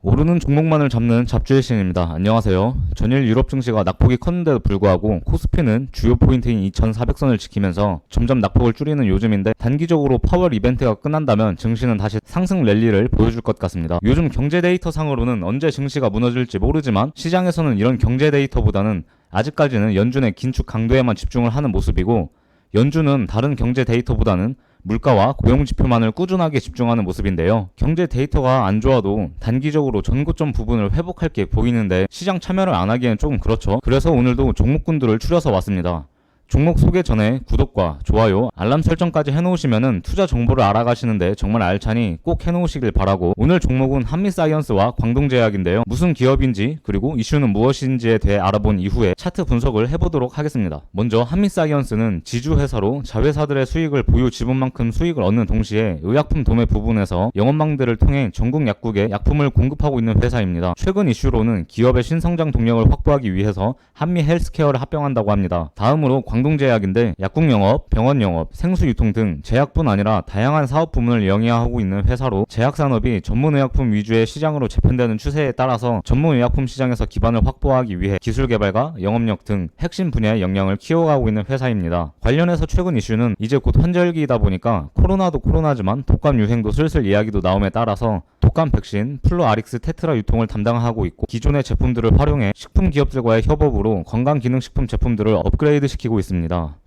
오르는 종목만을 잡는 잡주의 신입니다. 안녕하세요. 전일 유럽 증시가 낙폭이 컸는데도 불구하고 코스피는 주요 포인트인 2400선을 지키면서 점점 낙폭을 줄이는 요즘인데, 단기적으로 파월 이벤트가 끝난다면 증시는 다시 상승 랠리를 보여줄 것 같습니다. 요즘 경제 데이터 상으로는 언제 증시가 무너질지 모르지만, 시장에서는 이런 경제 데이터보다는 아직까지는 연준의 긴축 강도에만 집중을 하는 모습이고, 연준은 다른 경제 데이터보다는 물가와 고용 지표만을 꾸준하게 집중하는 모습인데요. 경제 데이터가 안 좋아도 단기적으로 전고점 부분을 회복할 게 보이는데, 시장 참여를 안 하기엔 조금 그렇죠. 그래서 오늘도 종목군들을 추려서 왔습니다. 종목 소개 전에 구독과 좋아요, 알람 설정까지 해놓으시면은 투자 정보를 알아가시는데 정말 알차니 꼭 해놓으시길 바라고, 오늘 종목은 한미사이언스와 광동제약인데요. 무슨 기업인지 그리고 이슈는 무엇인지에 대해 알아본 이후에 차트 분석을 해보도록 하겠습니다. 먼저 한미사이언스는 지주회사로 자회사들의 수익을 보유 지분만큼 수익을 얻는 동시에 의약품 도매 부분에서 영업망들을 통해 전국 약국에 약품을 공급하고 있는 회사입니다. 최근 이슈로는 기업의 신성장 동력을 확보하기 위해서 한미 헬스케어를 합병한다고 합니다. 다음으로 광동제약인데, 약국 영업, 병원 영업, 생수 유통 등 제약뿐 아니라 다양한 사업 부문을 영위하고 있는 회사로, 제약산업이 전문의약품 위주의 시장으로 재편되는 추세에 따라서 전문의약품 시장에서 기반을 확보하기 위해 기술 개발과 영업력 등 핵심 분야의 역량을 키워가고 있는 회사입니다. 관련해서 최근 이슈는 이제 곧 환절기이다 보니까 코로나도 코로나지만 독감 유행도 슬슬 이야기도 나옴에 따라서 독감 백신 플루아릭스 테트라 유통을 담당하고 있고, 기존의 제품들을 활용해 식품 기업들과의 협업으로 건강기능식품 제품들을 업그레이드 시키고 있습니다.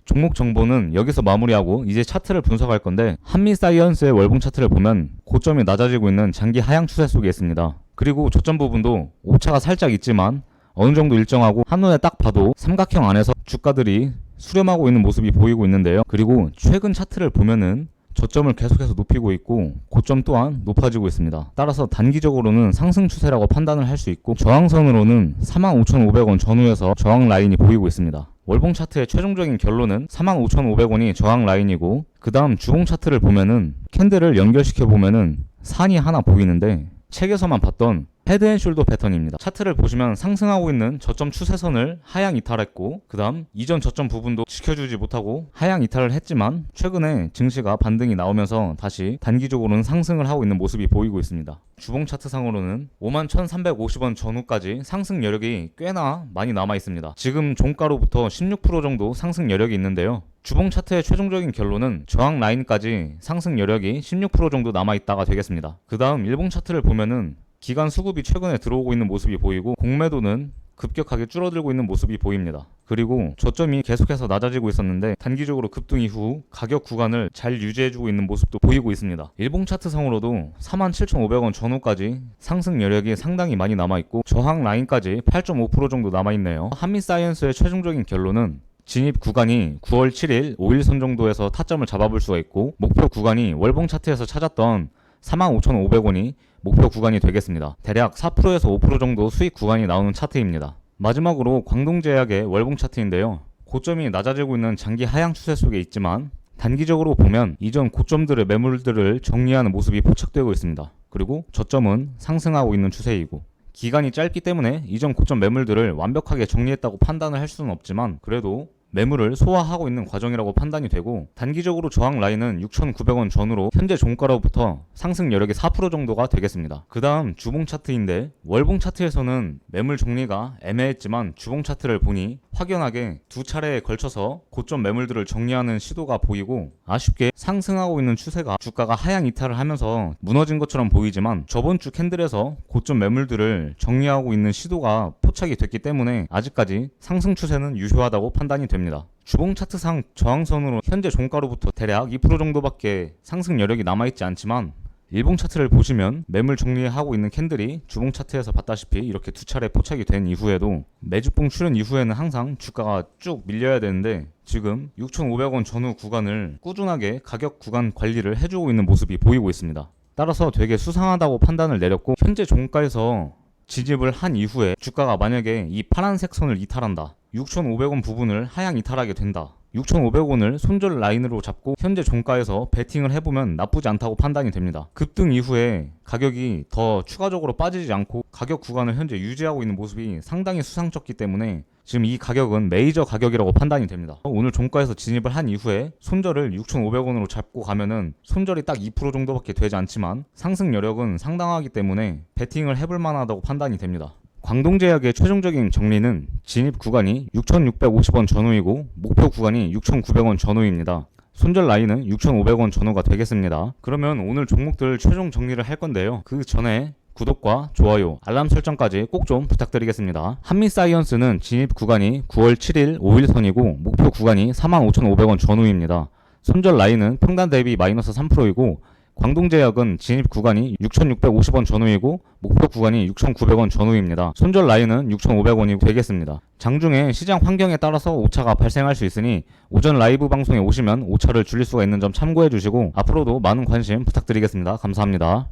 종목 정보는 여기서 마무리하고 이제 차트를 분석할 건데, 한미사이언스의 월봉 차트를 보면 고점이 낮아지고 있는 장기 하향 추세 속에 있습니다. 그리고 저점 부분도 오차가 살짝 있지만 어느 정도 일정하고, 한눈에 딱 봐도 삼각형 안에서 주가들이 수렴하고 있는 모습이 보이고 있는데요. 그리고 최근 차트를 보면은 저점을 계속해서 높이고 있고, 고점 또한 높아지고 있습니다. 따라서 단기적으로는 상승 추세라고 판단을 할 수 있고, 저항선으로는 45,500원 전후에서 저항 라인이 보이고 있습니다. 월봉 차트의 최종적인 결론은 45,500원이 저항 라인이고, 그 다음 주봉 차트를 보면은 캔들을 연결시켜 보면은 산이 하나 보이는데, 책에서만 봤던 헤드앤숄더 패턴입니다. 차트를 보시면 상승하고 있는 저점 추세선을 하향 이탈했고, 그 다음 이전 저점 부분도 지켜주지 못하고 하향 이탈을 했지만, 최근에 증시가 반등이 나오면서 다시 단기적으로는 상승을 하고 있는 모습이 보이고 있습니다. 주봉 차트 상으로는 51,350원 전후까지 상승 여력이 꽤나 많이 남아 있습니다. 지금 종가로부터 16% 정도 상승 여력이 있는데요. 주봉 차트의 최종적인 결론은 저항 라인까지 상승 여력이 16% 정도 남아있다가 되겠습니다. 그 다음 일봉 차트를 보면은 기관 수급이 최근에 들어오고 있는 모습이 보이고, 공매도는 급격하게 줄어들고 있는 모습이 보입니다. 그리고 저점이 계속해서 낮아지고 있었는데, 단기적으로 급등 이후 가격 구간을 잘 유지해주고 있는 모습도 보이고 있습니다. 일봉 차트 상으로도 47,500원 전후까지 상승 여력이 상당히 많이 남아있고, 저항 라인까지 8.5% 정도 남아있네요. 한미사이언스의 최종적인 결론은 진입 구간이 9월 7일 5일선 정도에서 타점을 잡아볼 수가 있고, 목표 구간이 월봉 차트에서 찾았던 45,500원이 목표 구간이 되겠습니다. 대략 4%에서 5% 정도 수익 구간이 나오는 차트입니다. 마지막으로 광동제약의 월봉 차트인데요. 고점이 낮아지고 있는 장기 하향 추세 속에 있지만, 단기적으로 보면 이전 고점들의 매물들을 정리하는 모습이 포착되고 있습니다. 그리고 저점은 상승하고 있는 추세이고, 기간이 짧기 때문에 이전 고점 매물들을 완벽하게 정리했다고 판단을 할 수는 없지만, 그래도 매물을 소화하고 있는 과정이라고 판단이 되고, 단기적으로 저항 라인은 6,900원 전후로 현재 종가로부터 상승 여력이 4% 정도가 되겠습니다. 그 다음 주봉 차트인데, 월봉 차트에서는 매물 정리가 애매했지만 주봉 차트를 보니 확연하게 두 차례에 걸쳐서 고점 매물들을 정리하는 시도가 보이고, 아쉽게 상승하고 있는 추세가 주가가 하향 이탈을 하면서 무너진 것처럼 보이지만, 저번 주 캔들에서 고점 매물들을 정리하고 있는 시도가 포착이 됐기 때문에 아직까지 상승 추세는 유효하다고 판단이 됩니다. 주봉 차트상 저항선으로 현재 종가로부터 대략 2% 정도밖에 상승 여력이 남아있지 않지만, 일봉 차트를 보시면 매물 정리하고 있는 캔들이 주봉 차트에서 봤다시피 이렇게 두 차례 포착이 된 이후에도 매주봉 출현 이후에는 항상 주가가 쭉 밀려야 되는데, 지금 6,500원 전후 구간을 꾸준하게 가격 구간 관리를 해주고 있는 모습이 보이고 있습니다. 따라서 되게 수상하다고 판단을 내렸고, 현재 종가에서 진입을 한 이후에 주가가 만약에 이 파란색 선을 이탈한다, 6,500원 부분을 하향 이탈하게 된다, 6,500원을 손절 라인으로 잡고 현재 종가에서 베팅을 해보면 나쁘지 않다고 판단이 됩니다. 급등 이후에 가격이 더 추가적으로 빠지지 않고 가격 구간을 현재 유지하고 있는 모습이 상당히 수상쩍기 때문에 지금 이 가격은 메이저 가격이라고 판단이 됩니다. 오늘 종가에서 진입을 한 이후에 손절을 6,500원으로 잡고 가면은 손절이 딱 2% 정도밖에 되지 않지만 상승 여력은 상당하기 때문에 베팅을 해볼 만하다고 판단이 됩니다. 광동제약의 최종적인 정리는 진입 구간이 6,650원 전후이고 목표 구간이 6,900원 전후입니다. 손절 라인은 6,500원 전후가 되겠습니다. 그러면 오늘 종목들 최종 정리를 할 건데요. 그 전에 구독과 좋아요, 알람 설정까지 꼭 좀 부탁드리겠습니다. 한미사이언스는 진입 구간이 9월 7일 5일선이고 목표 구간이 45,500원 전후입니다. 손절 라인은 평단 대비 마이너스 3%이고 광동제약은 진입 구간이 6,650원 전후이고 목표 구간이 6,900원 전후입니다. 손절 라인은 6,500원이 되겠습니다. 장중에 시장 환경에 따라서 오차가 발생할 수 있으니 오전 라이브 방송에 오시면 오차를 줄일 수가 있는 점 참고해 주시고 앞으로도 많은 관심 부탁드리겠습니다. 감사합니다.